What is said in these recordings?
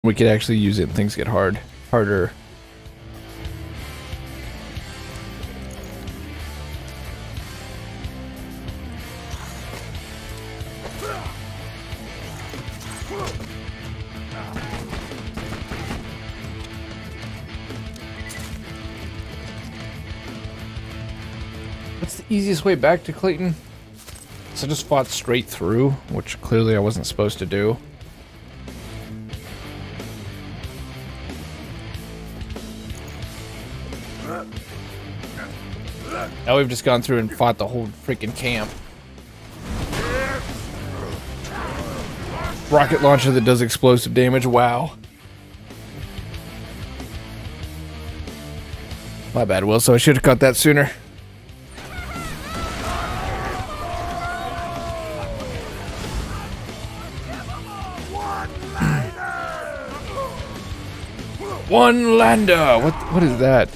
We could actually use it and things get harder. What's the easiest way back to Clayton? So I just fought straight through, which clearly I wasn't supposed to do. Now we've just gone through and fought the whole freaking camp. Rocket launcher that does explosive damage, wow. My bad, Will, so I should have caught that sooner. One lander! What is that?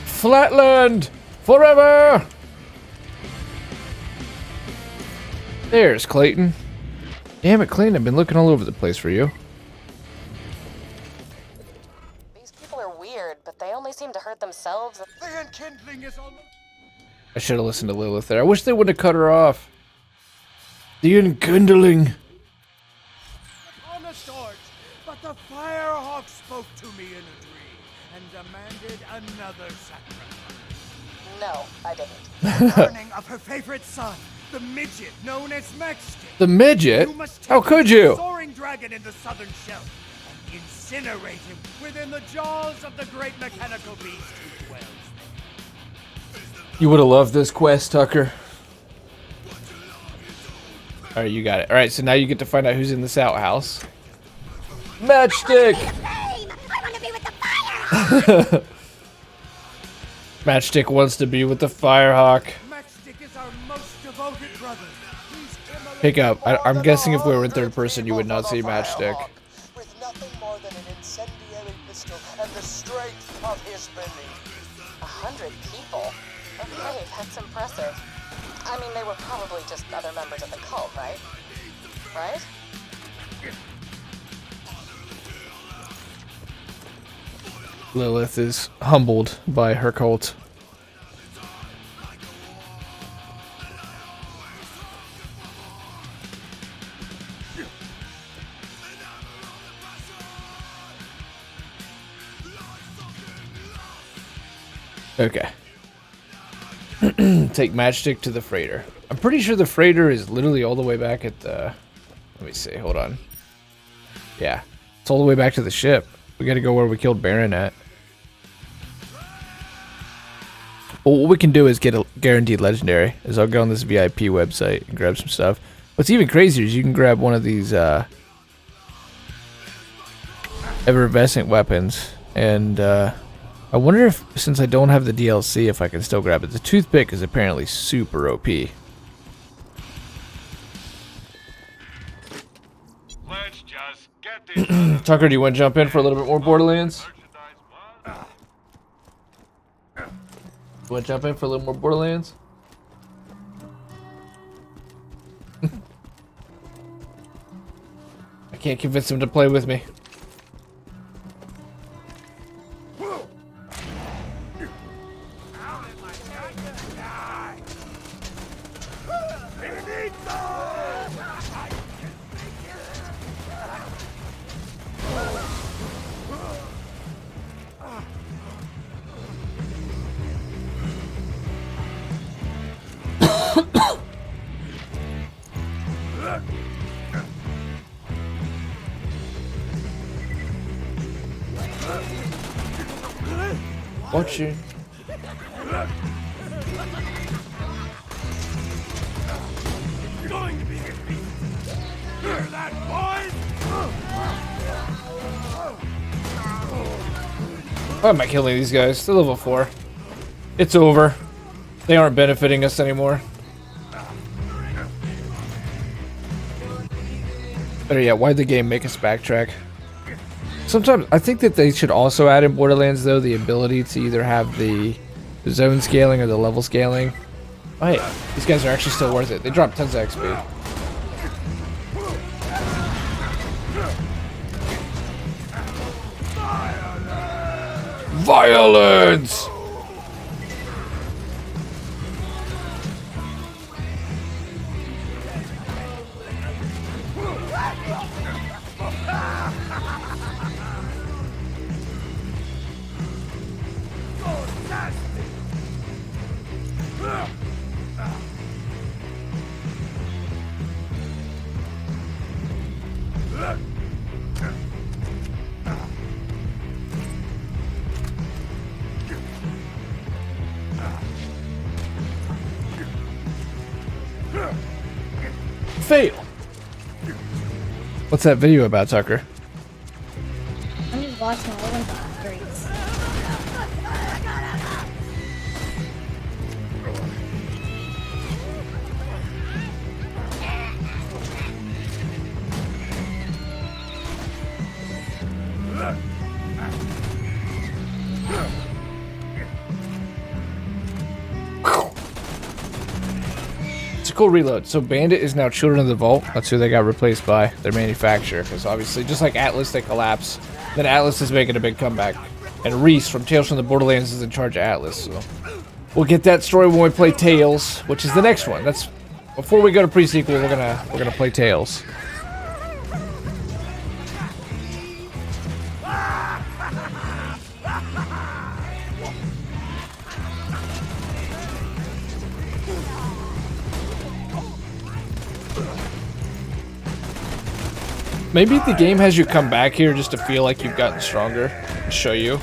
Flatland! Forever! There's Clayton. Damn it, Clayton, I've been looking all over the place for you. These people are weird, but they only seem to hurt themselves. The enkindling is almost... I should have listened to Lilith there. I wish they wouldn't have cut her off. The enkindling. on a torch, but the Firehawk spoke to me in a dream and demanded another sacrifice. No, I didn't. Learning of her favorite son, the midget known as Maxton. The midget? You must take How could the you? soaring dragon in the southern shelf and incinerate him within the jaws of the great mechanical beast who dwells there. You would have loved this quest, Tucker. Alright, you got it. Alright, so now you get to find out who's in this outhouse. Matchstick! I want to be with the fire! Matchstick wants to be with the Firehawk. Matchstick is our most devoted brother. He's Pick up. I'm more guessing than if we were in a third person, you would not see Matchstick. With nothing more than an incendiary pistol and the strength of his belief. 100 people? Okay, that's impressive. I mean, they were probably just other members of the cult, right? Right? Lilith is humbled by her cult. Okay. Take Matchstick to the freighter. I'm pretty sure the freighter is literally all the way back at the... Let me see, hold on. Yeah, it's all the way back to the ship. We gotta go where we killed Baron at. Well, what we can do is get a guaranteed legendary. Is I'll go on this VIP website and grab some stuff. What's even crazier is you can grab one of these effervescent weapons. And I wonder if, since I don't have the DLC, if I can still grab it. The toothpick is apparently super OP. Let's just get this. Tucker, do you want to jump in for a little bit more Borderlands? You want to jump in for a little more Borderlands? I can't convince him to play with me. Watch you. going to be defeated. Hear that, boys? Why am I killing these guys? They're level 4. It's over. They aren't benefiting us anymore. Better yet, why'd the game make us backtrack? Sometimes, I think that they should also add in Borderlands, though, the ability to either have the zone scaling or the level scaling. Oh, hey, these guys are actually still worth it. They drop tons of XP. Violence! Fail. What's that video about, Tucker? I'm just watching all of the streets. It's a cool reload. So Bandit is now Children of the Vault. That's who they got replaced by, their manufacturer. Because obviously, just like Atlas, they collapse. Then Atlas is making a big comeback. And Reese from Tales from the Borderlands is in charge of Atlas. So we'll get that story when we play Tales, which is the next one. That's before we go to pre-sequel. We're gonna play Tales. Maybe the game has you come back here just to feel like you've gotten stronger. And show you.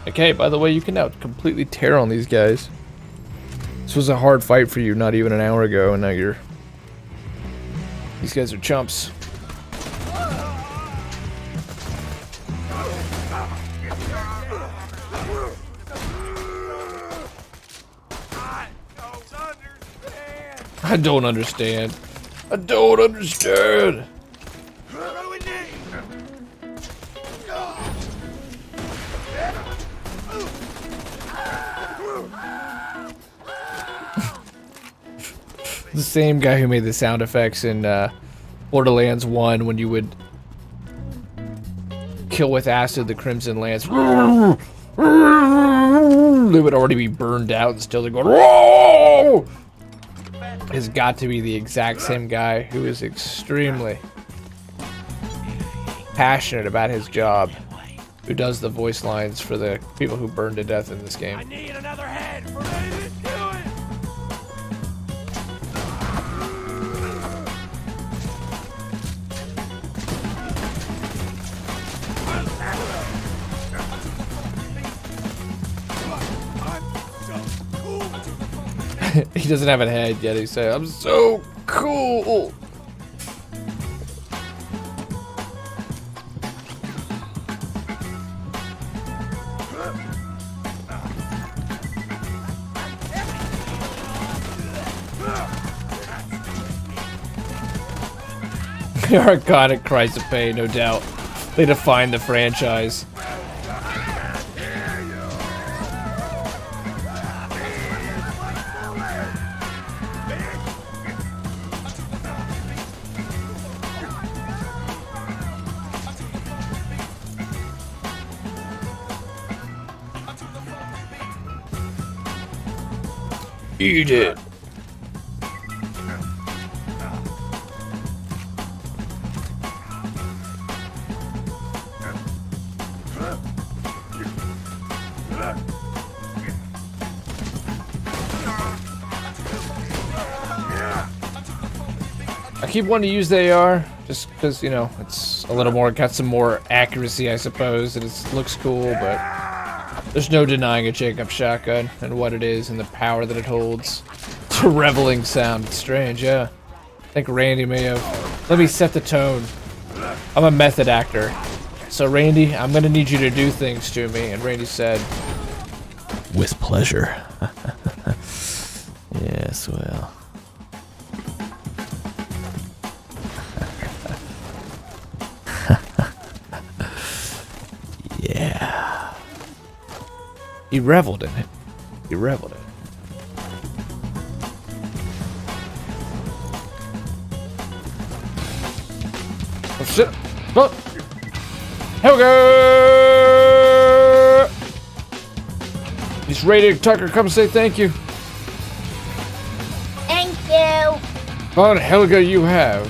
Okay, by the way, you can now completely tear on these guys. This was a hard fight for you not even an hour ago, and now you're... These guys are chumps. I don't understand. I don't understand. The same guy who made the sound effects in Borderlands 1 when you would kill with acid the Crimson Lance. They would already be burned out and still they're going, whoa! Has got to be the exact same guy who is extremely passionate about his job, who does the voice lines for the people who burned to death in this game. I need another head for David. Do it. He doesn't have a head yet. He said, "I'm so cool." The iconic cries of pain, no doubt. They define the franchise. Eat it. I keep wanting to use the AR just because, you know, it's a little more, got some more accuracy, I suppose, and it looks cool, but there's no denying a Jacob shotgun and what it is and the power that it holds. It's a reveling sound. It's strange, yeah. I think Randy may have... Let me set the tone. I'm a method actor. So, Randy, I'm going to need you to do things to me. And Randy said, with pleasure. Yes, well... Yeah. He reveled in it. He reveled in it. Oh shit. Oh! Helga! He's rated. Tucker, come say thank you. Thank you. On Helga, you have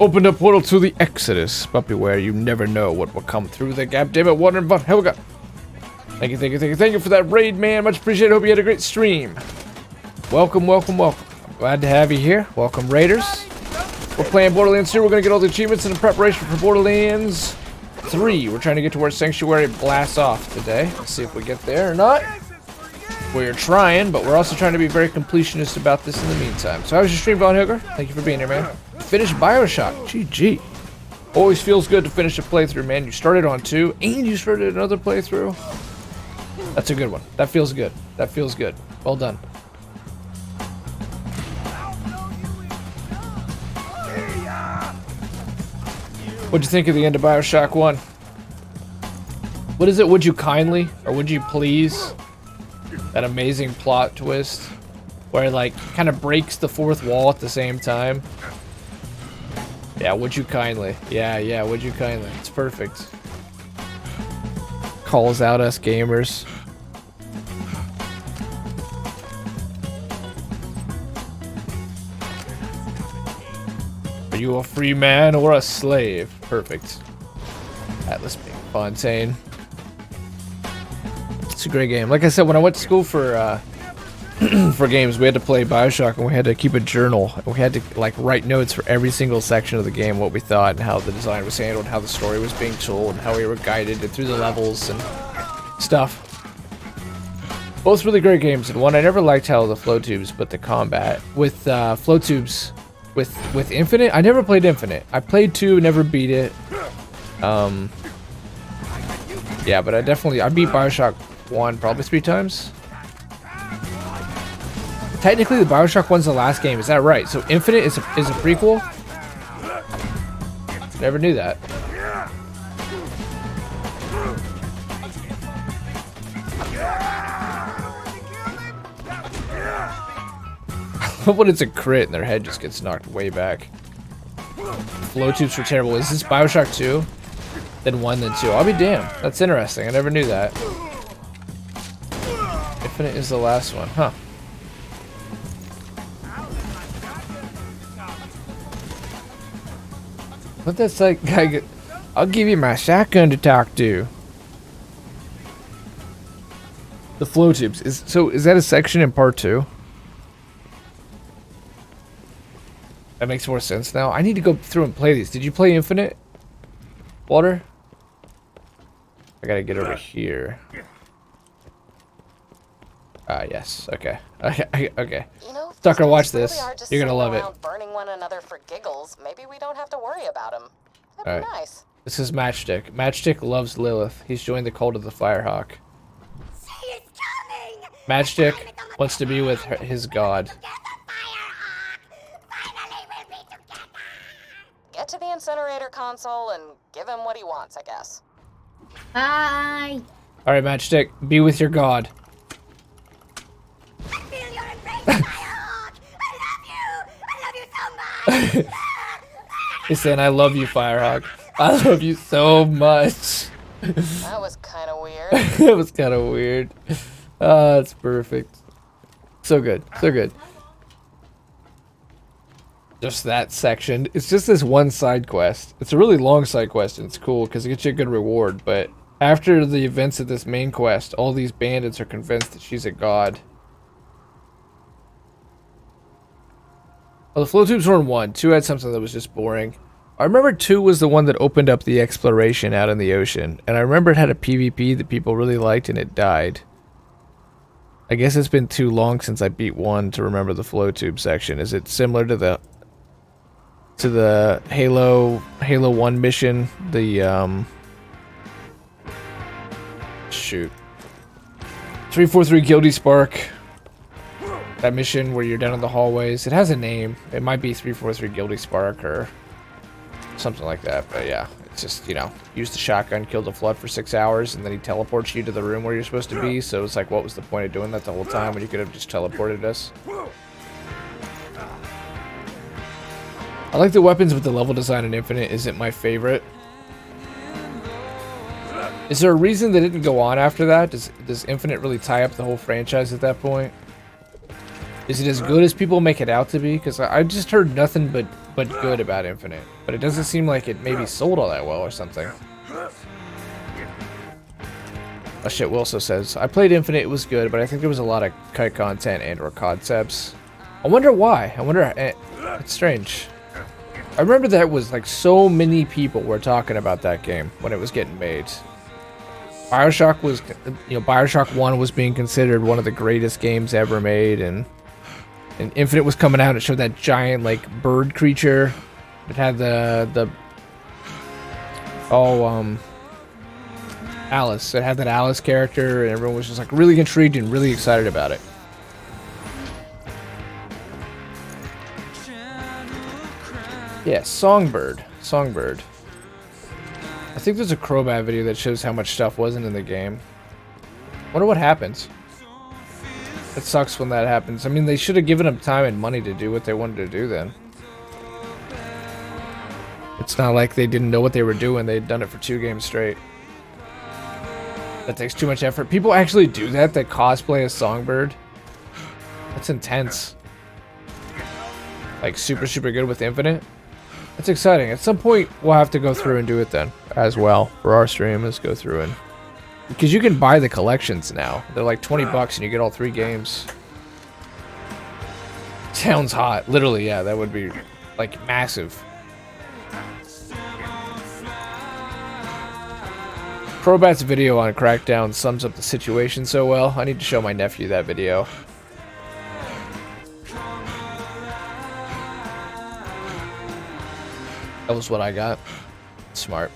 opened a portal to the Exodus, but beware, you never know what will come through the gap. Damn it, Water and Von Helga. Thank you, thank you, thank you, thank you for that raid, man. Much appreciated. Hope you had a great stream. Welcome, welcome, welcome. Glad to have you here. Welcome, Raiders. We're playing Borderlands 2. We're going to get all the achievements in preparation for Borderlands 3. We're trying to get to where Sanctuary blasts off today. Let's see if we get there or not. We're trying, but we're also trying to be very completionist about this in the meantime. So how was your stream, Von Hooker? Thank you for being here, man. Finish Bioshock. GG. Always feels good to finish a playthrough, man. You started on 2, and you started another playthrough. That's a good one. That feels good. That feels good. Well done. What'd you think of the end of Bioshock 1? What is it? Would you kindly, or would you please? That amazing plot twist where it like kind of breaks the fourth wall at the same time. Yeah, would you kindly? Yeah, would you kindly? It's perfect. Calls out us gamers. Are you a free man or a slave? Perfect. Atlas being Fontaine. It's a great game. Like I said, when I went to school for for games, we had to play Bioshock and we had to keep a journal. And we had to like write notes for every single section of the game, what we thought and how the design was handled, and how the story was being told, and how we were guided through the levels and stuff. Both really great games. And one, I never liked how the flow tubes, but the combat with flow tubes with Infinite. I never played Infinite. I played 2, never beat it. Yeah, but I beat Bioshock 1 probably 3 times. Technically, the Bioshock 1's the last game. Is that right? So Infinite is a prequel? Never knew that. When it's a crit and their head just gets knocked way back. Flow tubes were terrible. Is this Bioshock 2? Then 1, then 2. I'll be damned. That's interesting. I never knew that. Infinite is the last one, huh? What that's like, guy? I'll give you my shotgun to talk to. The flow tubes. Is that a section in part 2? That makes more sense now. I need to go through and play these. Did you play Infinite? Water? I gotta get over here. Yes. Okay. Okay. You know, Tucker, watch really this. are just You're gonna sitting love it. around burning one another for giggles. Maybe we don't have to worry about them. That'd All be right. nice. This is Matchstick. Matchstick loves Lilith. He's joined the cult of the Firehawk. She is coming! Matchstick wants to be with his god. Get to the incinerator console and give him what he wants, I guess. Bye. All right, Matchstick, be with your god. I feel your embrace, Firehawk! I love you so much! He's saying, I love you, Firehawk. I love you so much. That was kind of weird. It was kind of weird. Ah, it's perfect. So good. So good. Just that section. It's just this one side quest. It's a really long side quest, and it's cool because it gets you a good reward. But after the events of this main quest, all these bandits are convinced that she's a god. Well, the flow tubes were in 1. 2 had something that was just boring. I remember 2 was the one that opened up the exploration out in the ocean. And I remember it had a PvP that people really liked, and it died. I guess it's been too long since I beat 1 to remember the flow tube section. Is it similar to the Halo 1 mission? The shoot. 343 Guilty Spark. That mission where you're down in the hallways. It has a name. It might be 343 Guilty Spark or something like that. But yeah, it's just, you know, use the shotgun, kill the flood for 6 hours, and then he teleports you to the room where you're supposed to be. So it's like, what was the point of doing that the whole time when you could have just teleported us? I like the weapons, but the level design in Infinite isn't my favorite. Is there a reason they didn't go on after that? Does Infinite really tie up the whole franchise at that point? Is it as good as people make it out to be? Because I just heard nothing but good about Infinite. But it doesn't seem like it maybe sold all that well or something. Oh shit, Wilso says, I played Infinite, it was good, but I think there was a lot of cut content and or concepts. I wonder why. I wonder, it's strange. I remember that was like so many people were talking about that game when it was getting made. BioShock was, you know, BioShock 1 was being considered one of the greatest games ever made, and Infinite was coming out. It showed that giant like bird creature. It had Alice. It had that Alice character, and everyone was just like really intrigued and really excited about it. Yeah, Songbird. I think there's a Crobat video that shows how much stuff wasn't in the game. Wonder what happens. It sucks when that happens. I mean, they should have given them time and money to do what they wanted to do then. It's not like they didn't know what they were doing. They'd done it for 2 games straight. That takes too much effort. People actually do that cosplay as Songbird. That's intense. Like super good with Infinite. That's exciting. At some point, we'll have to go through and do it then as well. For our stream, let's go through and... Because you can buy the collections now. They're like 20 bucks and you get all 3 games. Sounds hot. Literally, yeah, that would be like massive. Crobat's video on Crackdown sums up the situation so well. I need to show my nephew that video. That was what I got. Smart.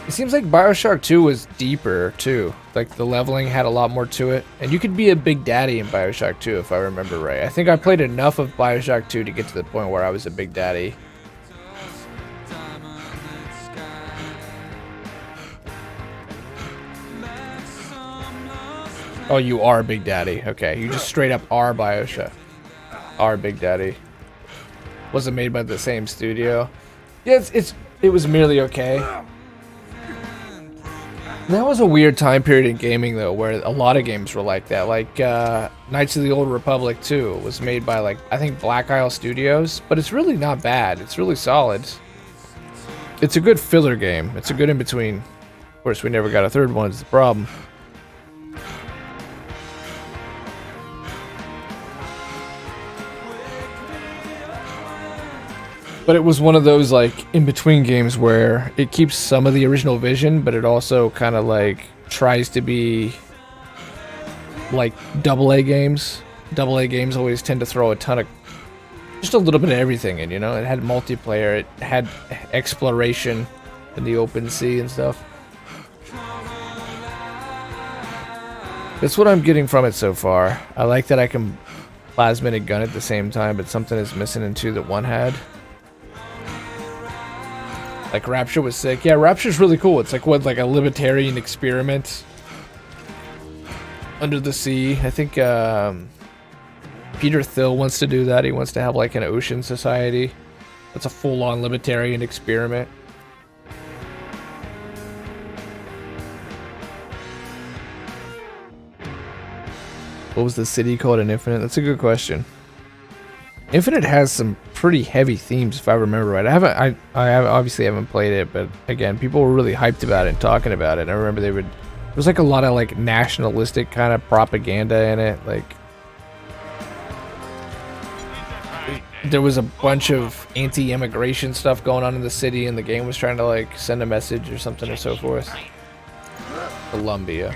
It seems like BioShock 2 was deeper too. Like the leveling had a lot more to it. And you could be a big daddy in BioShock 2 if I remember right. I think I played enough of BioShock 2 to get to the point where I was a big daddy. Oh, you are Big Daddy. Okay, you just straight up are BioShock. Are Big Daddy. Wasn't made by the same studio. Yeah, it was merely okay. That was a weird time period in gaming though, where a lot of games were like that. Like Knights of the Old Republic 2 was made by like I think Black Isle Studios, but it's really not bad. It's really solid. It's a good filler game. It's a good in between. Of course, we never got a third one. Is the problem. But it was one of those like in-between games where it keeps some of the original vision, but it also kind of like tries to be like AA games. AA games always tend to throw a ton of, just a little bit of everything in, you know? It had multiplayer, it had exploration in the open sea and stuff. That's what I'm getting from it so far. I like that I can plasmatic gun at the same time, but something is missing in 2 that 1 had. Like Rapture was sick. Yeah, Rapture's really cool. It's like what, like a libertarian experiment under the sea. I think Peter Thiel wants to do that. He wants to have like an ocean society. That's a full-on libertarian experiment. What was the city called in Infinite? That's a good question. Infinite has some pretty heavy themes, if I remember right. I obviously haven't played it, but again, people were really hyped about it and talking about it. I remember there was like a lot of like nationalistic kind of propaganda in it. Like there was a bunch of anti-immigration stuff going on in the city, and the game was trying to like send a message or something or so forth. Colombia.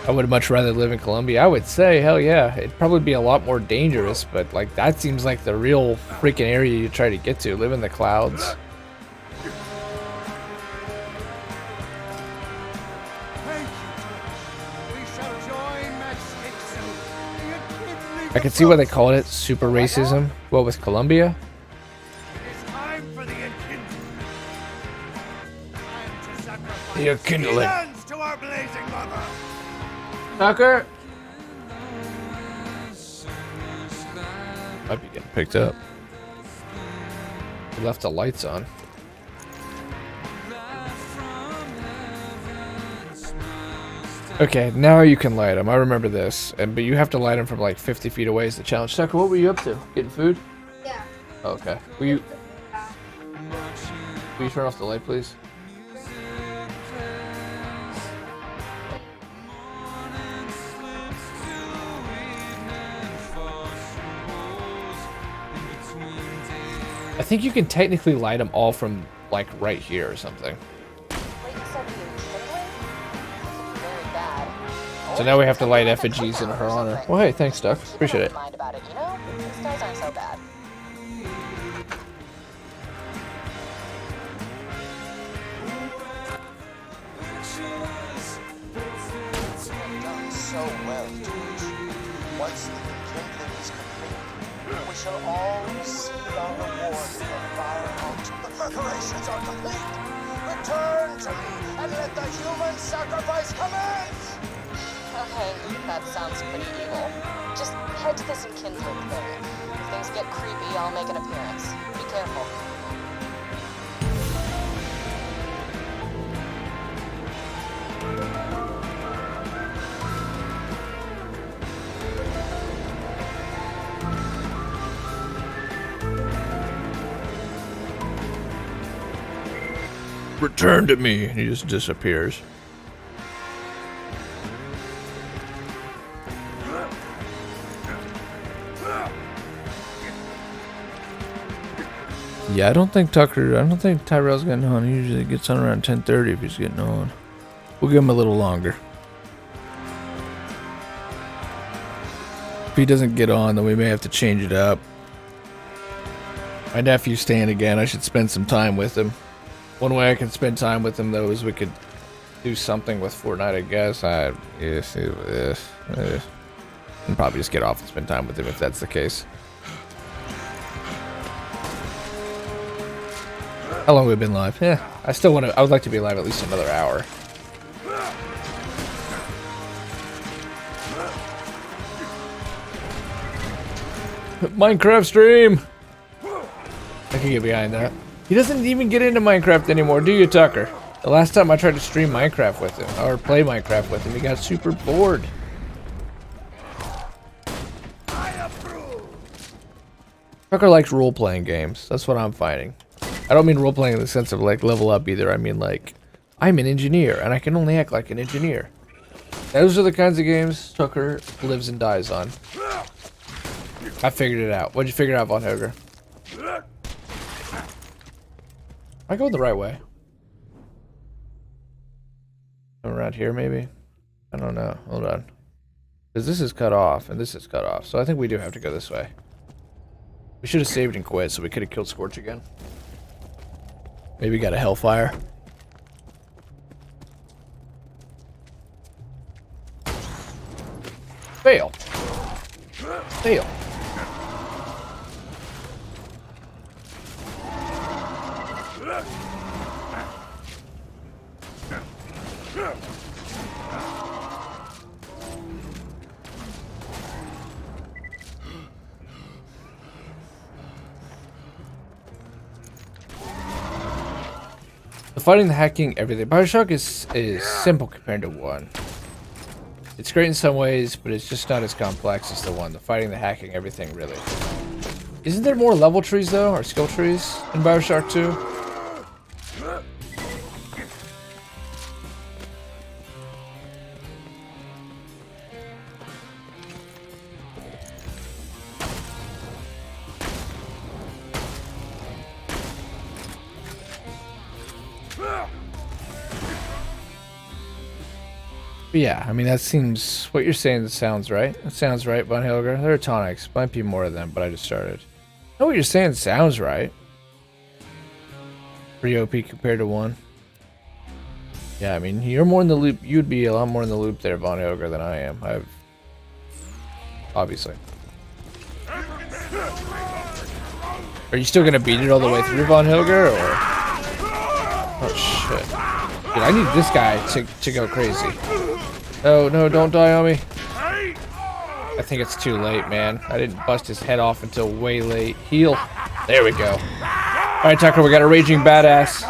I would much rather live in Colombia. I would say, hell yeah. It'd probably be a lot more dangerous, but like that seems like the real freaking area you try to get to. Live in the clouds. I can see why they called it super racism. What, with Colombia? You're kindling. To our blazing Tucker! Might be getting picked up. We left the lights on. Okay, now you can light them. I remember this, but you have to light them from like 50 feet away is the challenge. Tucker, what were you up to? Getting food? Yeah. Oh, okay. Will you turn off the light, please? I think you can technically light them all from like right here or something. Wait, you said the enkindling? Very bad. So now we have to light effigies in her honor. Well, hey, thanks, Duck. Appreciate it. Mind about it, you know? These guys aren't so bad. Done so well, George. Once the enkindling is complete, we shall all receive our reward from Fireheart. The preparations are complete. Return to me and let the human sacrifice commence. Okay, that sounds pretty evil. Just head to this enkindling thing. If things get creepy, I'll make an appearance. Be careful. Return to me. And he just disappears. Yeah, I don't think Tyrell's getting on. He usually gets on around 10:30 if he's getting on. We'll give him a little longer. If he doesn't get on, then we may have to change it up. My nephew's staying again. I should spend some time with him. One way I can spend time with him, though, is we could do something with Fortnite, I guess. And probably just get off and spend time with him if that's the case. How long have we been live? Yeah, I would like to be live at least another hour. Minecraft stream! I can get behind that. He doesn't even get into Minecraft anymore, do you, Tucker? The last time I tried to stream Minecraft with him, or play Minecraft with him, he got super bored. Tucker likes role-playing games. That's what I'm finding. I don't mean role-playing in the sense of, like, level up either. I mean, like, I'm an engineer, and I can only act like an engineer. Those are the kinds of games Tucker lives and dies on. I figured it out. What'd you figure out, Von Hoger? I go the right way. Around here, maybe? I don't know. Hold on. Because this is cut off, and this is cut off. So I think we do have to go this way. We should have saved and quit, so we could have killed Scorch again. Maybe got a Hellfire. Fail. Fail. The fighting, the hacking, everything. Bioshock is simple compared to 1. It's great in some ways, but it's just not as complex as the 1. The fighting, the hacking, everything, really. Isn't there more level trees, though, or skill trees in Bioshock 2? But yeah, I mean, that seems... What you're saying sounds right. That sounds right, Von Hilger. There are tonics. Might be more of them, but I just started. I know what you're saying sounds right. Pretty OP compared to 1. Yeah, I mean, you're more in the loop. You'd be a lot more in the loop there, Von Hilger, than I am. Obviously. Are you still gonna beat it all the way through, Von Hilger, or... Oh, shit. Dude, I need this guy to go crazy. No, no, don't die on me. I think it's too late, man. I didn't bust his head off until way late. Heal. There we go. Alright, Tucker, we got a raging badass.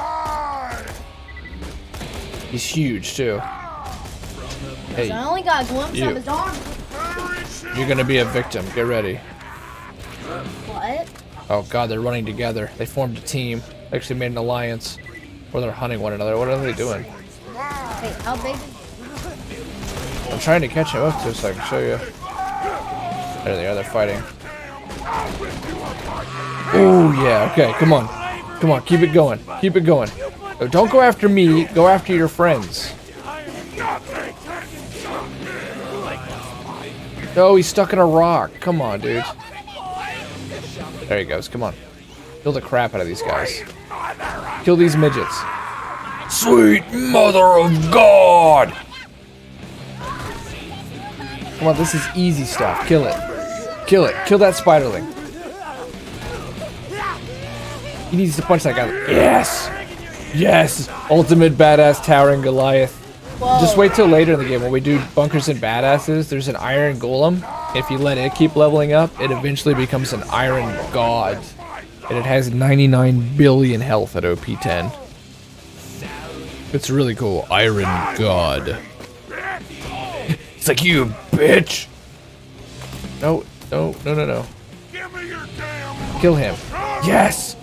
He's huge, too. Hey, I only got a glimpse of his arm. you're gonna be a victim. Get ready. What? Oh god, they're running together. They formed a team. They actually made an alliance. Or they're hunting one another. What are they doing? Wait, how big is... I'm trying to catch him up to so I can show you. There they are, they're fighting. Oh yeah, okay, come on. Come on, keep it going. Keep it going. Oh, don't go after me, go after your friends. No, he's stuck in a rock. Come on, dude. There he goes, come on. Kill the crap out of these guys. Kill these midgets. Sweet mother of God! Come on, this is easy stuff. Kill it. Kill it. Kill that spiderling. He needs to punch that guy. Yes! Yes! Ultimate badass towering Goliath. Whoa. Just wait till later in the game when we do bunkers and badasses. There's an iron golem. If you let it keep leveling up, it eventually becomes an iron god. And it has 99 billion health at OP10. It's really cool. Iron God. It's like, you bitch! No, no, no, no, no. Kill him. Yes!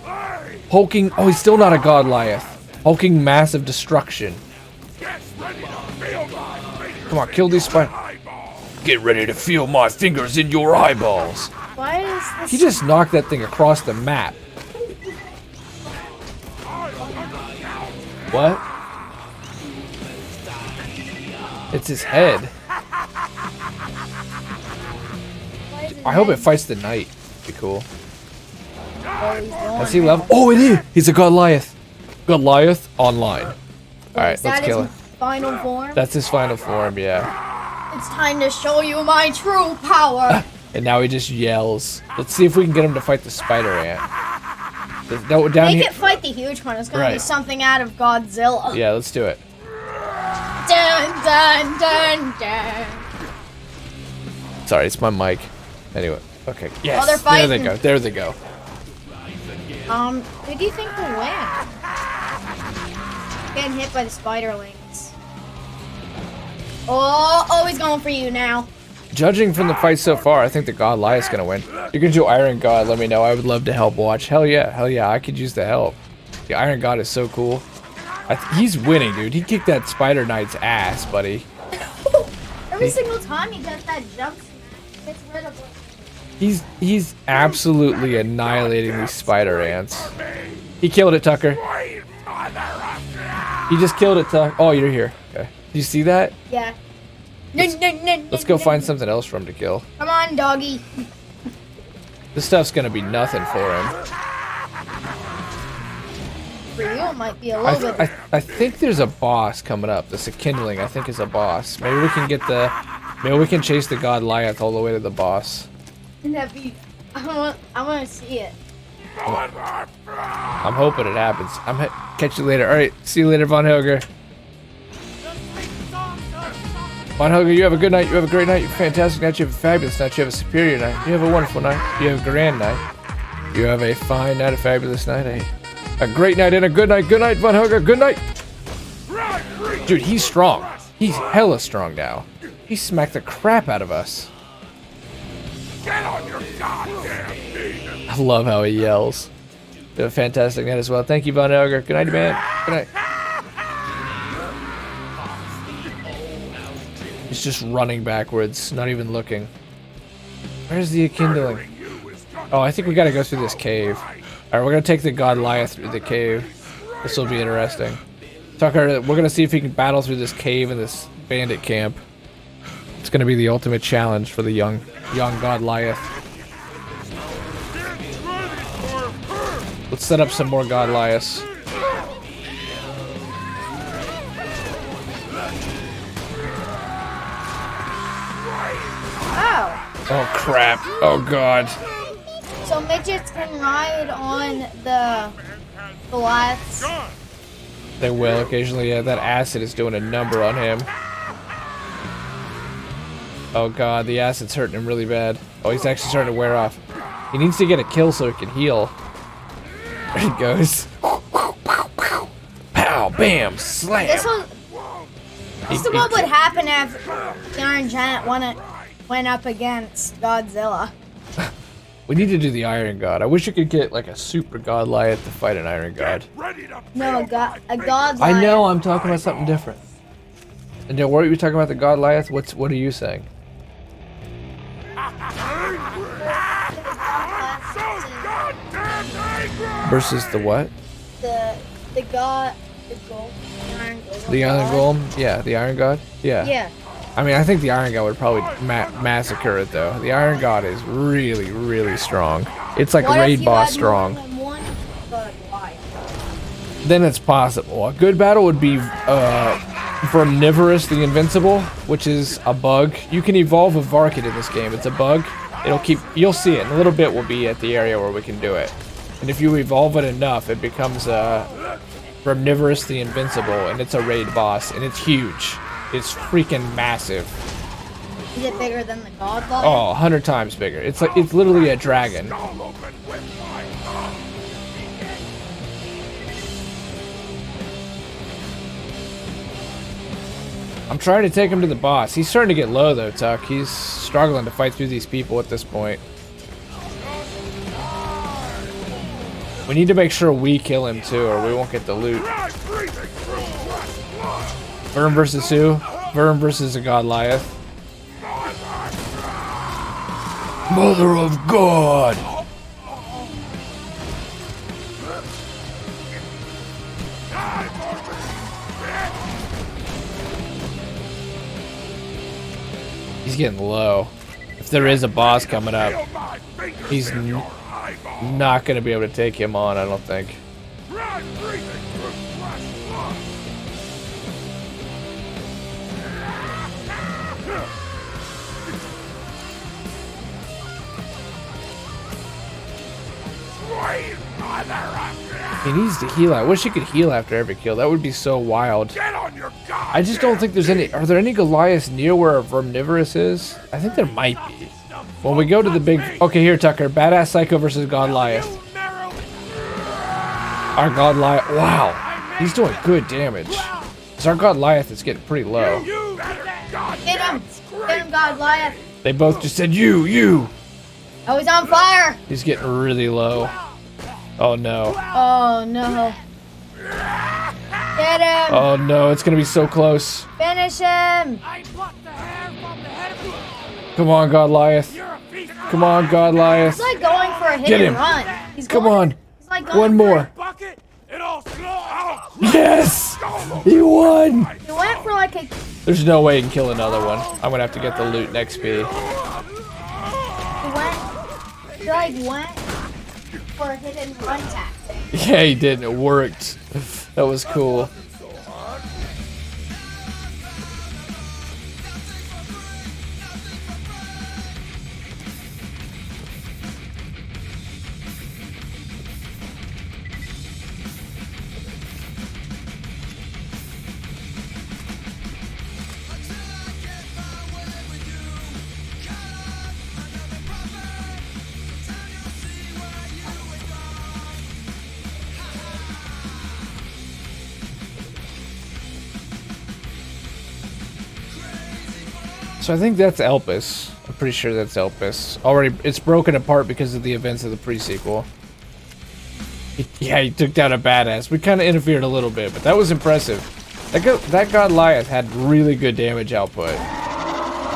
Hulking. Oh, he's still not a Goliath. Hulking massive destruction. Come on, kill these spiders. Get ready to feel my fingers in your eyeballs. Why is this... He just knocked that thing across the map. What? It's his head. Why is his I hope it head- fights the knight. Be cool. Oh, he's going. Does he level? Oh, it is. He's a Goliath. Goliath online. All right, Is that let's kill his him. final form? That's his final form, yeah. It's time to show you my true power. And now he just yells. Let's see if we can get him to fight the spider ant. No, down Make here. it fight the huge one. It's gonna be Right. something out of Godzilla. Yeah, let's do it. Dun dun dun dun. Sorry, it's my mic. Anyway, okay. Yes. Oh, they're there they fighting. go. There they go. Who do you think will win? Getting hit by the spiderlings. Oh, he's going for you now. Judging from the fight so far, I think the Goliath's gonna win. You can do Iron God. Let me know. I would love to help watch. Hell yeah. I could use the help. The Iron God is so cool. He's winning, dude. He kicked that Spider Knight's ass, buddy. Every single time he does that jump, he gets rid of it. He's absolutely annihilating these spider ants. He killed it, Tucker. He just killed it, Tucker. Oh, you're here. Okay. Do you see that? Yeah. Let's go find something else for him to kill. Come on, doggy. This stuff's gonna be nothing for him. For you, it might be a little bit. I think there's a boss coming up. This kindling, I think, is a boss. Maybe we can get the. Maybe we can chase the Goliath all the way to the boss. That'd be. I want to see it. I'm hoping it happens. Catch you later. All right, see you later, Von Helger. Von Helger, you have a good night. You have a great night. You have a fantastic night. You have a fabulous night. You have a superior night. You have a wonderful night. You have a grand night. You have a fine night, a fabulous night, a great night, and a good night. Good night, Von Helger. Good night. Dude, he's strong. He's hella strong now. He smacked the crap out of us. Get on your goddamn knees! I love how he yells. You have a fantastic night as well. Thank you, Von Helger. Good night, man. Good night. He's just running backwards, not even looking. Where's the kindling? Oh, I think we gotta go through this cave. Alright, we're gonna take the Goliath through the cave. This will be interesting. Tucker, we're gonna see if he can battle through this cave in this bandit camp. It's gonna be the ultimate challenge for the young Goliath. Let's set up some more Goliaths. Oh. Oh crap. Oh god. So midgets can ride on the Goliaths. They will occasionally, yeah. That acid is doing a number on him. Oh god, the acid's hurting him really bad. Oh, he's actually starting to wear off. He needs to get a kill so he can heal. There he goes. Pow, bam, slam. This is what would happen if the Iron Giant went up against Godzilla. We need to do the Iron God. I wish you could get like a super Goliath to fight an Iron God. No, a god. I know, I'm talking about something different. And then what are you talking about the Goliath? What are you saying? Versus the what? The Iron Golem. The Iron Golem? Yeah, the Iron God? Yeah. Yeah. I mean, I think the Iron God would probably massacre it though. The Iron God is really, really strong. It's like What if raid you boss had strong. more than one Goliath? Then it's possible. A good battle would be Verminivorous the Invincible, which is a bug. You can evolve a Varkid in this game. It's a bug. You'll see it in a little bit. We'll be at the area where we can do it. And if you evolve it enough, it becomes Verminivorous the Invincible, and it's a raid boss, and it's huge. It's freaking massive. Is it bigger than the god Goliath? Oh, 100 times bigger. It's literally a dragon. I'm trying to take him to the boss. He's starting to get low though, Tuck. He's struggling to fight through these people at this point. We need to make sure we kill him too, or we won't get the loot. Vern versus who? Vern versus a Goliath. Mother of God! He's getting low. If there is a boss coming up, he's not going to be able to take him on, I don't think. He needs to heal. I wish he could heal after every kill. That would be so wild. I just don't think there's any... Are there any Goliaths near where Verminivorous is? I think there might be. When we go to the big... Okay, here, Tucker. Badass Psycho versus Goliath. Our Goliath... Wow. He's doing good damage. Because our Goliath is getting pretty low. Hit him! Hit him, Goliath! They both just said, you! Oh, he's on fire! He's getting really low. Oh, no. Oh, no. Get him! Oh, no. It's going to be so close. Finish him! Come on, Goliath. Come on, Goliath. He's like going for a hit Get and him. run. Come on. He's like going One for more. Yes! He won! He went for like a... There's no way he can kill another one. I'm going to have to get the loot next B. He went for a hit and run tactic. Yeah, he did. It worked. That was cool. So I think that's Elpis. I'm pretty sure that's Elpis. Already, it's broken apart because of the events of the pre-sequel. Yeah, he took down a badass. We kind of interfered a little bit, but that was impressive. That Goliath had really good damage output.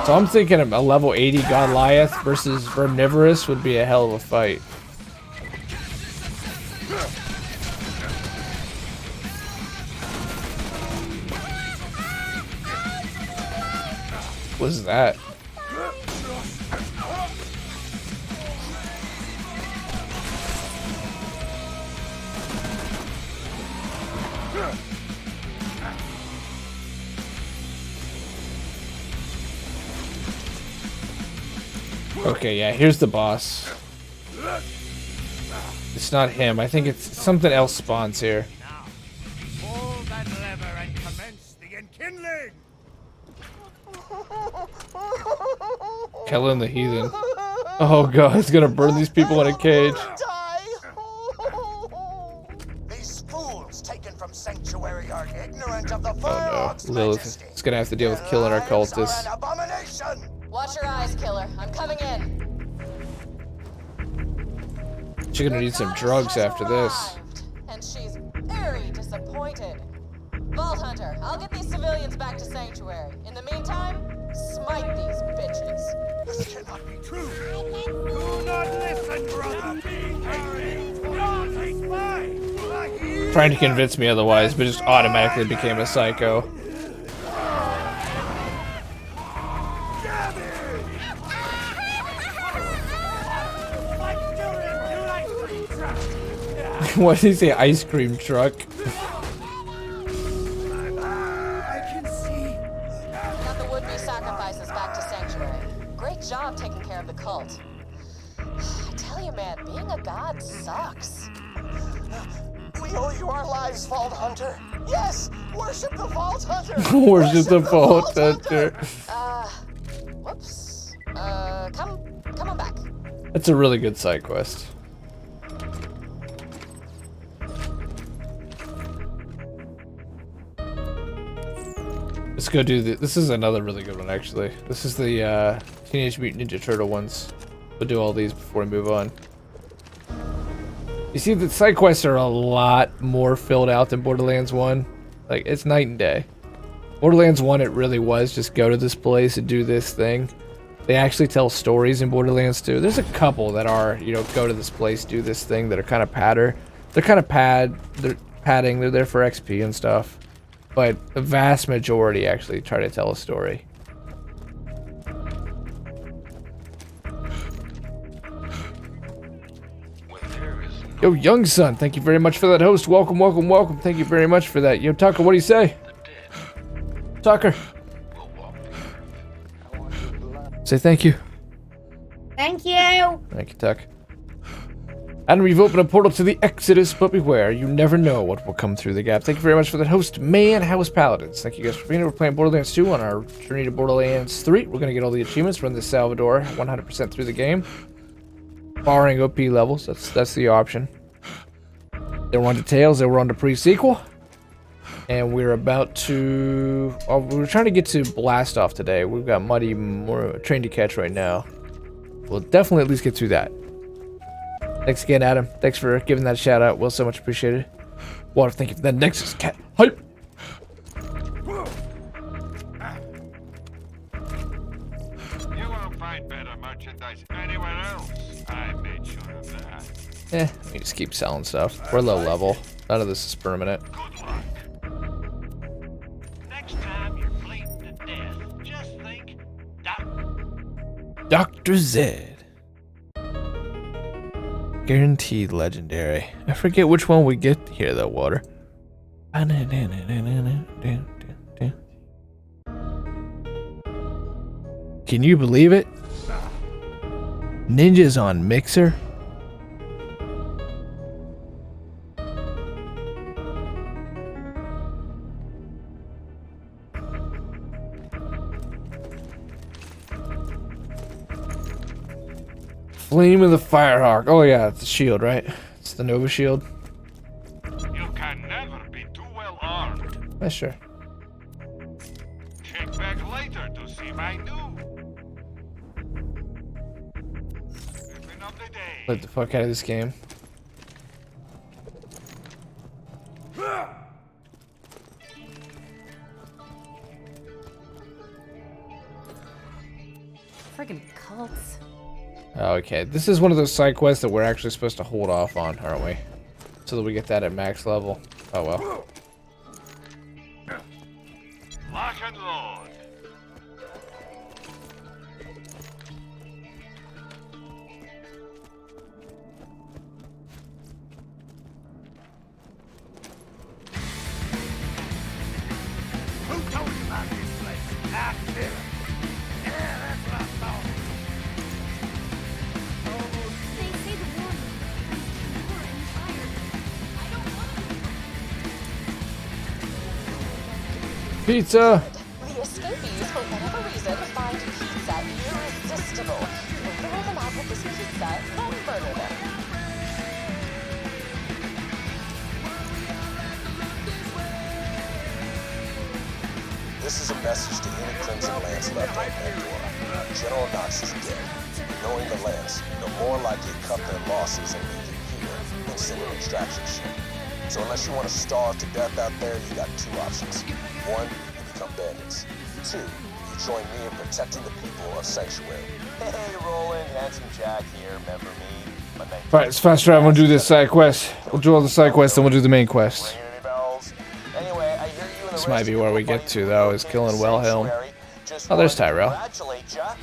So I'm thinking a level 80 Goliath versus Verminivorous would be a hell of a fight. What is that? Okay, yeah, here's the boss. It's not him. I think it's something else spawns here. Now, pull that lever and commence the enkindling! Killing the heathen. Oh god, he's gonna burn these people in a cage. Die! These fools taken from Sanctuary are ignorant of the Firehawk's Lilith majesty. is gonna have to deal with killing our Their lives cultists. are an abomination! Watch your eyes, killer. I'm coming in. She's gonna need some drugs after this. And she's very disappointed. Vault Hunter, I'll get these civilians back to Sanctuary. In the meantime, smite these bitches. This cannot be true. Do not listen, brother. Harry, not a spy. Trying to convince me otherwise, but just automatically became a psycho. What did he say? Ice cream truck? I can see. Got the would-be sacrifices back to Sanctuary. Great job taking care of the cult. I tell you, man, being a god sucks. We owe you our lives, Vault Hunter. Yes, worship the Vault Hunter. Worship the Vault Hunter. Whoops. Come on back. That's a really good side quest. Let's go do this is another really good one, actually. This is the Teenage Mutant Ninja Turtle ones. We'll do all these before we move on. You see, the side quests are a lot more filled out than Borderlands 1. Like, it's night and day. Borderlands 1, it really was just go to this place and do this thing. They actually tell stories in Borderlands 2. There's a couple that are, you know, go to this place, do this thing, that are kind of padding. They're padding, they're there for XP and stuff. But the vast majority actually try to tell a story. Yo, Young Son, thank you very much for that host. Welcome, welcome, welcome. Thank you very much for that. Yo, Tucker, what do you say? Tucker. Say thank you. Thank you. Thank you, Tuck. Adam, you've opened a portal to the Exodus, but beware, you never know what will come through the gap. Thank you very much for that host, Man House Paladins. Thank you guys for being here. We're playing Borderlands 2 on our journey to Borderlands 3. We're going to get all the achievements, run the Salvador 100% through the game. Barring OP levels, that's the option. Then we're on to Tales, then we're on to pre-sequel. And we're about to... Oh, we're trying to get to Blast Off today. We've got Muddy more Train to Catch right now. We'll definitely at least get through that. Thanks again, Adam. Thanks for giving that shout out. Well, so much appreciated. Water, thank you for that Nexus cat. Hype! You won't find better merchandise anywhere else. I made sure of that. We just keep selling stuff. We're low level. None of this is permanent. Good luck. Next time you're bleeding to death, just think, Dr. Zed. Guaranteed legendary. I forget which one we get here though, Water. Can you believe it? Ninjas on Mixer? Flame of the Firehawk. Oh yeah, it's the shield, right? It's the Nova shield. you can never be too well armed. Yeah, sure. Check back later to see my new weapon of the day. Let the fuck out of this game. Friggin' cults. Okay, this is one of those side quests that we're actually supposed to hold off on, aren't we? So that we get that at max level. Oh well. Lock and load. Who told you about this place? I kill him. Yeah, that's what I thought. They say the warrior is pure and tired. I don't want to. Pizza! The escapees, for whatever reason, find pizza irresistible. with this pizza, go murder them. This is a message to any Crimson Lance left on Pandora. General Knox is dead. Knowing the Lance, they're more likely to cut their losses and leave you here than send an extraction ship. So unless you want to starve to death out there, you got two options. One, you become bandits. Two, you join me in protecting the people of Sanctuary. Hey, Roland, Handsome Jack here, remember me? Alright, it's fast travel. We'll do this side quest. We'll do all the side quests, then we'll do the main quest. Ringing any bells? Anyway, I hear you and the This might rest be of where you we are get fighting to, though, the is killing Wilhelm. Sanctuary. Just Oh, there's wanted to Tyrell. congratulate ya.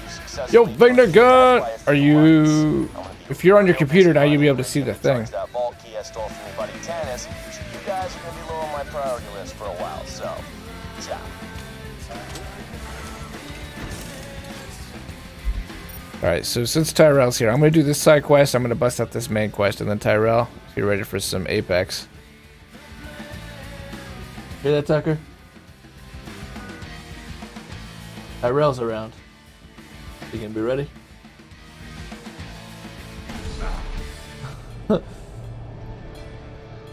You successfully Yo, Vigna pushed Gun! that by a Are few months. you... I'm gonna be If you're on your real computer busy now, you'll be able to finding see the ways to thing. charge that vault key I stole from your buddy Tannis. You guys are gonna be low on my priority list for a while, so... ciao. Alright, so since Tyrell's here, I'm going to do this side quest, I'm going to bust out this main quest, and then Tyrell, be ready for some Apex. Hear that, Tucker? Tyrell's around. You gonna be ready?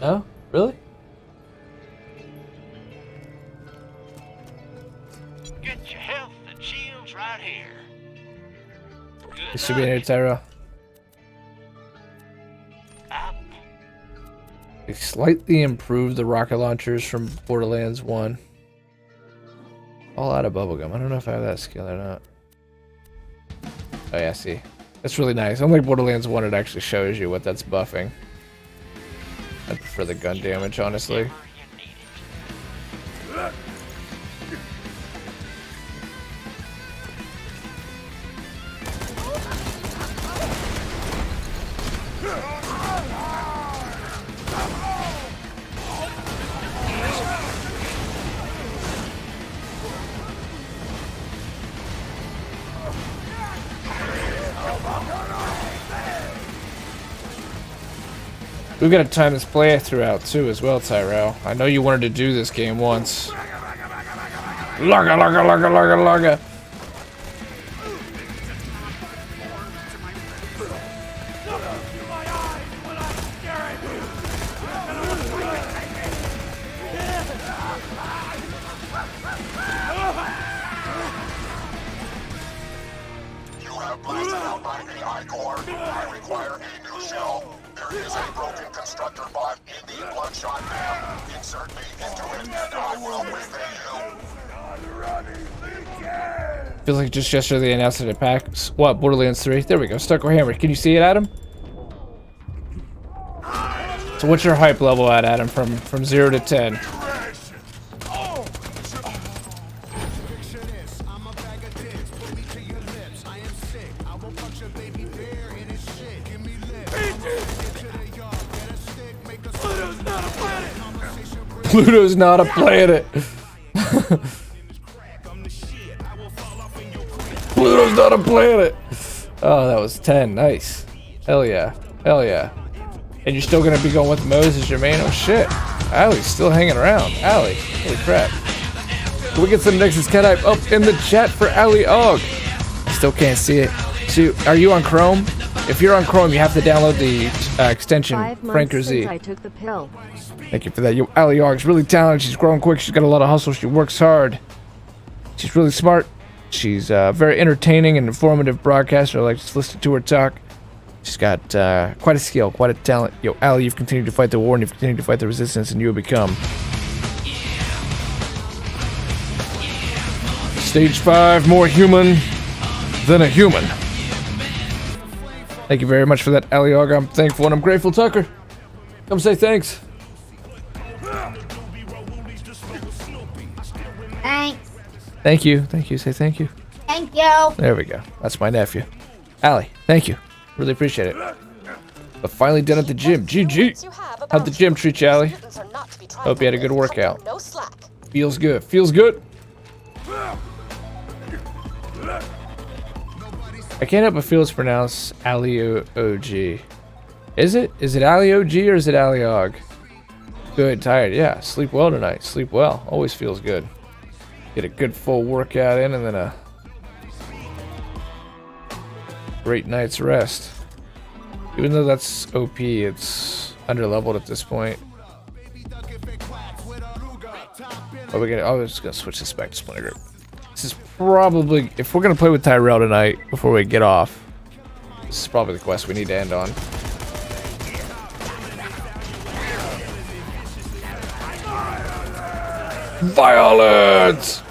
No? Really? Get your health and shields right here. Good This should be in here, luck. Tyrell. Up. They slightly improved the rocket launchers from Borderlands 1. All out of bubblegum. I don't know if I have that skill or not. Oh yeah, see. That's really nice. Unlike Borderlands 1, it actually shows you what that's buffing. I prefer the gun damage, honestly. Wherever you need it. We've got to time this playthrough out too as well, Tyrell. I know you wanted to do this game once. Lugga, lugga, lugga, lugga, lugga. You have blasted out my AI core. I require a new shell. There is a broken constructor bot in the bloodshot map. Insert me into it and I will repay you. Feels like just yesterday they announced it at PAX. What, Borderlands 3? There we go. Stucco Hammer. Can you see it, Adam? So what's your hype level at, Adam, from 0 to 10? Pluto's not a planet. Pluto's not a planet. Oh, that was 10. Nice. Hell yeah. Hell yeah. And you're still gonna be going with Mose as your main? Oh shit. Allie's still hanging around. Allie. Holy crap. Can we get some Nexus cat hype up in the chat for Allie Og? I still can't see it. So, are you on Chrome? If you're on Chrome, you have to download the extension 5 months Franker since Z. I took the pill. Thank you for that. Yo, Allie Og's really talented. She's growing quick. She's got a lot of hustle. She works hard. She's really smart. She's very entertaining and informative broadcaster. I like to listen to her talk. She's got quite a skill, quite a talent. Yo, Allie, you've continued to fight the war and you've continued to fight the resistance, and you have become Stage 5, more human than a human. Thank you very much for that, Allie Og. I'm thankful and I'm grateful. Tucker, come say thanks. Thanks. Thank you. Thank you. Say thank you. Thank you. There we go. That's my nephew. Allie, thank you. Really appreciate it. But finally done at the gym. GG. You have How'd the gym treat you, Allie? Mutants are not to be trifled Hope you had a good with. workout. No slack. Feels good. Feels good. I can't help but feel it's pronounced Ali-O-G. Is it? Is it Ali-O-G or is it Ali-Og? Good, tired. Yeah, sleep well tonight. Sleep well. Always feels good. Get a good full workout in and then a great night's rest. Even though that's OP, it's underleveled at this point. Oh, we're just gonna switch this back to Splinter Grip. This is probably, if we're gonna play with Tyrell tonight before we get off, this is probably the quest we need to end on. Violence!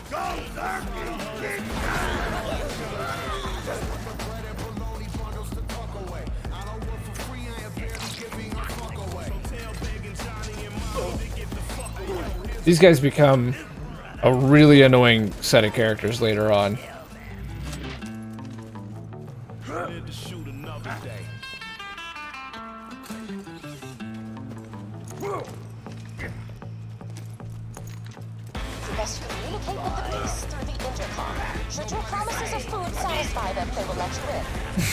These guys become a really annoying set of characters later on. Best communicate with the beasts through the intercom. Should your promises of food satisfy them, they will let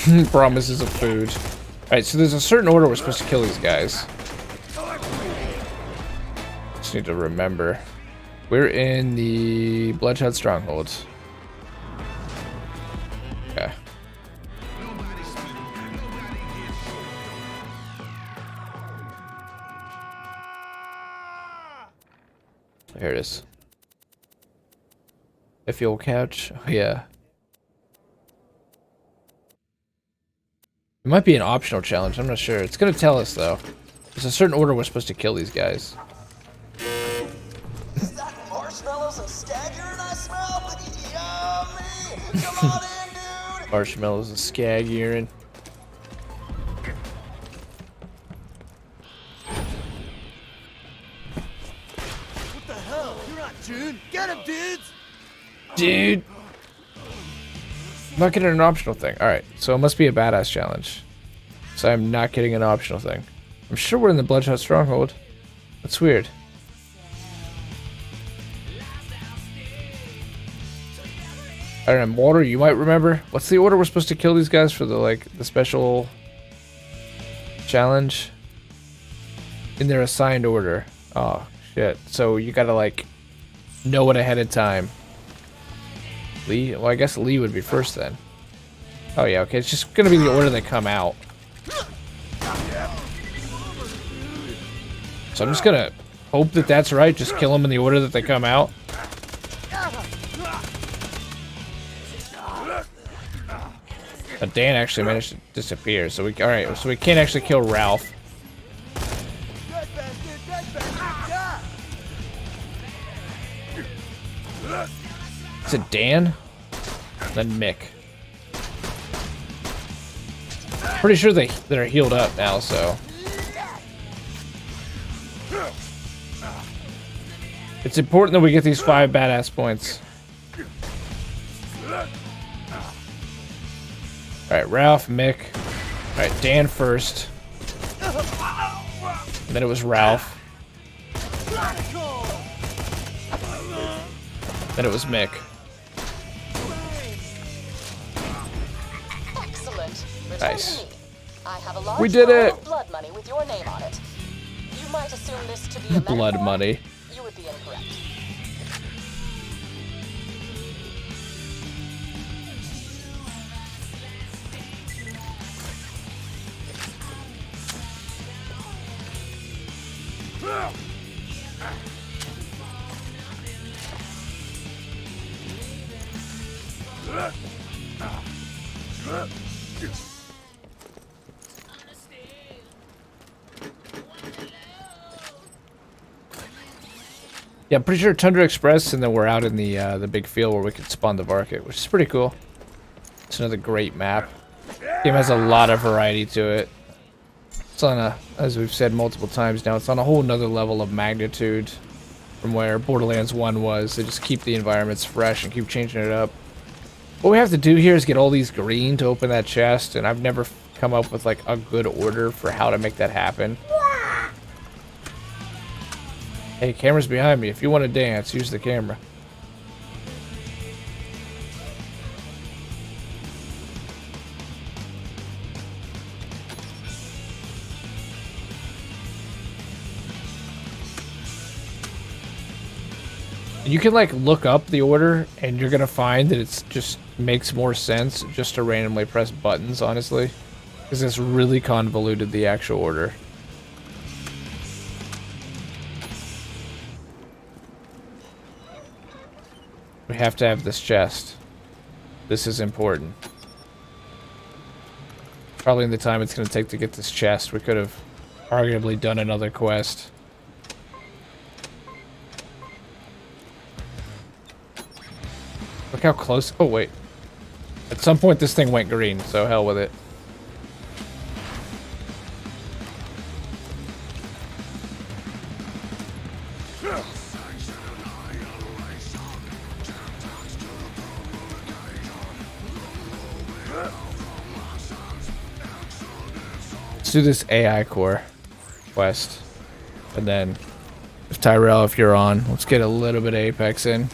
you in. Promises of food. Alright, so there's a certain order we're supposed to kill these guys. Just need to remember. We're in the Bloodshot Stronghold. Okay. Here it is. If you'll catch. Oh, yeah. It might be an optional challenge. I'm not sure. It's going to tell us, though. There's a certain order we're supposed to kill these guys. Is that marshmallows and stag urine I smell? Yummy! Come on in, dude! Marshmallows and skag urine. What the hell? You're not June. Get him, dudes! Dude! I'm not getting an optional thing. Alright, so it must be a badass challenge. So I'm not getting an optional thing. I'm sure we're in the Bloodshot Stronghold. That's weird. I don't know, Water, you might remember. What's the order we're supposed to kill these guys for the, like, the special challenge? In their assigned order. Oh, shit. So you gotta, like, know it ahead of time. Lee? Well, I guess Lee would be first then. Oh, yeah, okay. It's just gonna be the order they come out. So I'm just gonna hope that that's right. Just kill them in the order that they come out. But Dan actually managed to disappear, so we alright, so we can't actually kill Ralph. Is it Dan? Then Mick. Pretty sure they're healed up now, so. It's important that we get these 5 badass points. Alright, Ralph, Mick. Alright, Dan first. And then it was Ralph. Then it was Mick. Excellent. Return Nice. to me. I have a large We did pile it! of blood money with your name on it. You might assume this to be a Blood metaphor. money. You would be incorrect. Yeah, I'm pretty sure Tundra Express, and then we're out in the big field where we can spawn the Varkit, which is pretty cool. It's another great map. Game has a lot of variety to it. It's on a, as we've said multiple times now, it's on a whole nother level of magnitude from where Borderlands 1 was. They just keep the environments fresh and keep changing it up. What we have to do here is get all these green to open that chest, and I've never come up with like a good order for how to make that happen. Hey, camera's behind me. If you want to dance, use the camera. You can like look up the order and you're gonna find that it's just makes more sense just to randomly press buttons, honestly. Because it's really convoluted, the actual order. We have to have this chest. This is important. Probably in the time it's gonna take to get this chest, we could have arguably done another quest. Look how close. Oh, wait. At some point, this thing went green, so hell with it. Let's do this AI core quest. And then, if Tyrell, if you're on, let's get a little bit of Apex in.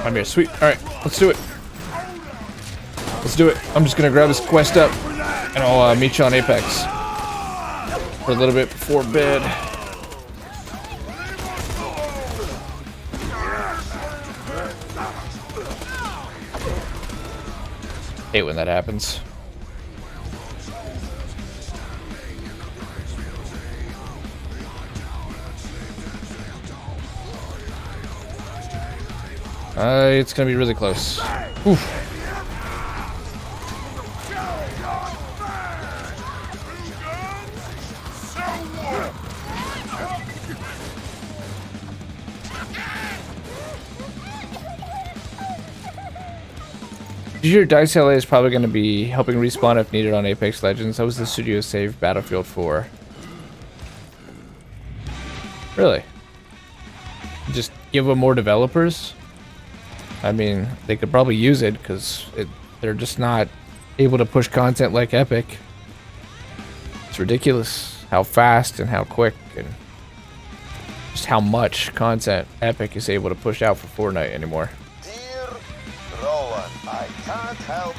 I'm here, sweet. Alright, let's do it. Let's do it. I'm just gonna grab this quest up and I'll meet you on Apex for a little bit before bed. Hate when that happens. It's gonna be really close. Oof. Your Dice LA is probably going to be helping respawn if needed on Apex Legends. That was the studio save Battlefield 4. Really? Just give them more developers? I mean, they could probably use it because they're just not able to push content like Epic. It's ridiculous how fast and how quick and just how much content Epic is able to push out for Fortnite anymore.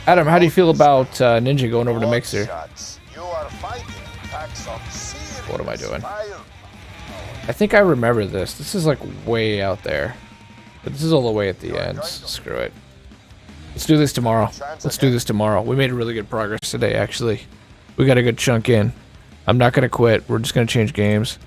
Adam, how do you feel about Ninja going over to Mixer? What am I doing? I think I remember this. This is like way out there. But this is all the way at the end. Screw it. Let's do this tomorrow. Let's do this tomorrow. We made really good progress today, actually. We got a good chunk in. I'm not going to quit. We're just going to change games.